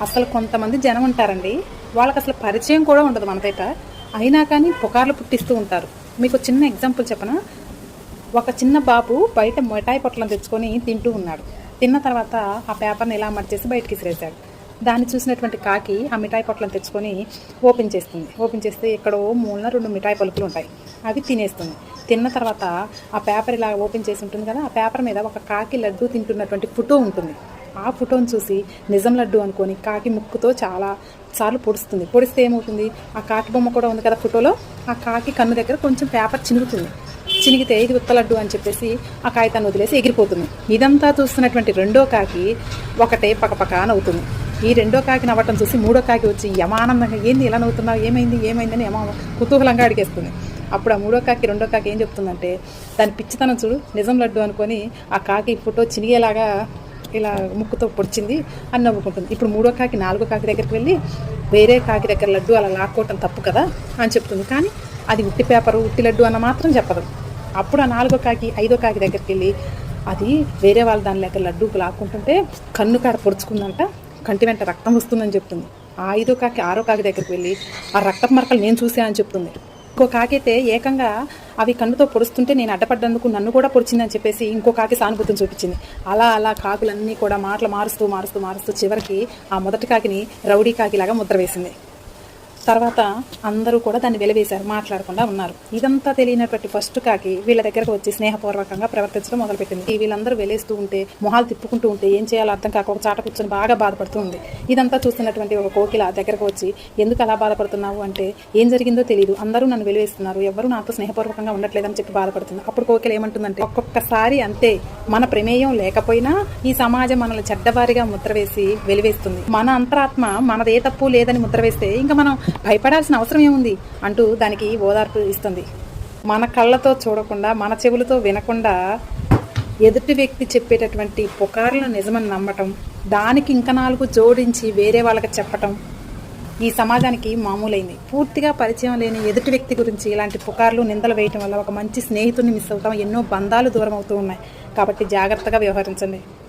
అసలు కొంతమంది జనం ఉంటారండి, వాళ్ళకి అసలు పరిచయం కూడా ఉండదు మనతోట, అయినా కానీ పుకార్లు పుట్టిస్తూ ఉంటారు. మీకు చిన్న ఎగ్జాంపుల్ చెప్పనా? ఒక చిన్న బాబు బయట మిఠాయి పొట్లం తెచ్చుకొని తింటూ ఉన్నాడు. తిన్న తర్వాత ఆ పేపర్ని ఇలా మర్చేసి బయటికి విసిరేశాడు. దాన్ని చూసినటువంటి కాకి ఆ మిఠాయి పొట్లం తెచ్చుకొని ఓపెన్ చేస్తుంది. ఓపెన్ చేస్తే ఎక్కడో మూలన 2 మిఠాయి పలుకులు ఉంటాయి, అవి తినేస్తుంది. తిన్న తర్వాత ఆ పేపర్ ఇలా ఓపెన్ చేసి ఉంటుంది కదా, ఆ పేపర్ మీద ఒక కాకి లడ్డు తింటున్నటువంటి ఫోటో ఉంటుంది. ఆ ఫోటోని చూసి నిజం లడ్డు అనుకొని కాకి ముక్కుతో చాలా సార్లు పొడుస్తుంది. పొడిస్తే ఏమవుతుంది, ఆ కాకి బొమ్మ కూడా ఉంది కదా ఫోటోలో, ఆ కాకి కన్ను దగ్గర కొంచెం పేపర్ చినుగుతుంది. చినిగితే ఇది ఉత్త లడ్డు అని చెప్పేసి ఆ కాగితాన్ని వదిలేసి ఎగిరిపోతుంది. ఇదంతా చూస్తున్నటువంటి రెండో కాకి ఒకటే పకపక నవ్వుతుంది. ఈ రెండో కాకి నవ్వటం చూసి మూడో కాకి వచ్చి యమానందంగా ఏంది ఇలా నవ్వుతున్నావు, ఏమైందని కుతూహలంగా అడిగేస్తుంది. అప్పుడు ఆ మూడో కాకి రెండో కాకి ఏం చెప్తుందంటే, దాని పిచ్చితనం చూడు, నిజం లడ్డు అనుకొని ఆ కాకి ఫోటో చినిగేలాగా ఇలా ముక్కుతో పొడిచింది అని నవ్వుకుంటుంది. ఇప్పుడు మూడో కాకి నాలుగో కాకి దగ్గరికి వెళ్ళి వేరే కాకి దగ్గర లడ్డు అలా లాక్కోవటం తప్పు కదా అని చెప్తుంది. కానీ అది ఉట్టి పేపరు ఉట్టి లడ్డు అన్న మాత్రం చెప్పదు. అప్పుడు ఆ నాలుగో కాకి ఐదో కాకి దగ్గరికి వెళ్ళి అది వేరే వాళ్ళ దాని దగ్గర లడ్డూకు లాక్కుంటుంటే కన్ను కాడ పొడుచుకుందంట, కంటి వెంట రక్తం వస్తుందని చెప్తుంది. ఆ ఐదో కాకి ఆరో కాకి దగ్గరికి వెళ్ళి ఆ రక్తపు మరకలు నేను చూసానని చెప్తుంది. ఇంకో కాకి అయితే ఏకంగా అవి కన్నుతో పొడుస్తుంటే నేను అడ్డపడ్డందుకు నన్ను కూడా పొడిచిందని చెప్పేసి ఇంకో కాకి సానుభూతిని చూపించింది. అలా కాకులన్నీ కూడా మాటలు మారుస్తూ చివరికి ఆ మొదటి కాకిని రౌడీ కాకిలాగా ముద్ర వేసింది. తర్వాత అందరూ కూడా దాన్ని వెలివేశారు, మాట్లాడకుండా ఉన్నారు. ఇదంతా తెలియనటువంటి ఫస్ట్ కాకి వీళ్ళ దగ్గరకు వచ్చి స్నేహపూర్వకంగా ప్రవర్తించడం మొదలుపెట్టింది. వీళ్ళందరూ వెలేస్తూ ఉంటే మొహాలు తిప్పుకుంటూ ఉంటే ఏం చేయాలో అర్థం కాక ఒక చాట కూర్చొని బాగా బాధపడుతూ ఉంది. ఇదంతా చూస్తున్నటువంటి ఒక కోకిల దగ్గరకు వచ్చి ఎందుకు అలా బాధపడుతున్నావు అంటే, ఏం జరిగిందో తెలియదు, అందరూ నన్ను వెలివేస్తున్నారు, ఎవరు నాతో స్నేహపూర్వకంగా ఉండట్లేదని చెప్పి బాధపడుతుంది. అప్పుడు కోకిల ఏమంటుందంటే, ఒక్కొక్కసారి అంతే, మన ప్రమేయం లేకపోయినా ఈ సమాజం మనల్ని చెడ్డవారిగా ముద్ర వేసి వెలివేస్తుంది. మన అంతరాత్మ మనదే తప్పు లేదని ముద్ర వేస్తే ఇంకా మనం భయపడాల్సిన అవసరం ఏముంది అంటూ దానికి ఓదార్పు ఇస్తుంది. మన కళ్ళతో చూడకుండా మన చెవులతో వినకుండా ఎదుటి వ్యక్తి చెప్పేటటువంటి పుకార్లను నిజమని నమ్మటం, దానికి ఇంకా 4 జోడించి వేరే వాళ్ళకి చెప్పటం ఈ సమాజానికి మామూలైంది. పూర్తిగా పరిచయం లేని ఎదుటి వ్యక్తి గురించి ఇలాంటి పుకార్లు నిందలు వేయటం వల్ల ఒక మంచి స్నేహితుడిని మిస్ అవుతాం, ఎన్నో బంధాలు దూరం అవుతూ ఉన్నాయి. కాబట్టి జాగ్రత్తగా వ్యవహరించండి.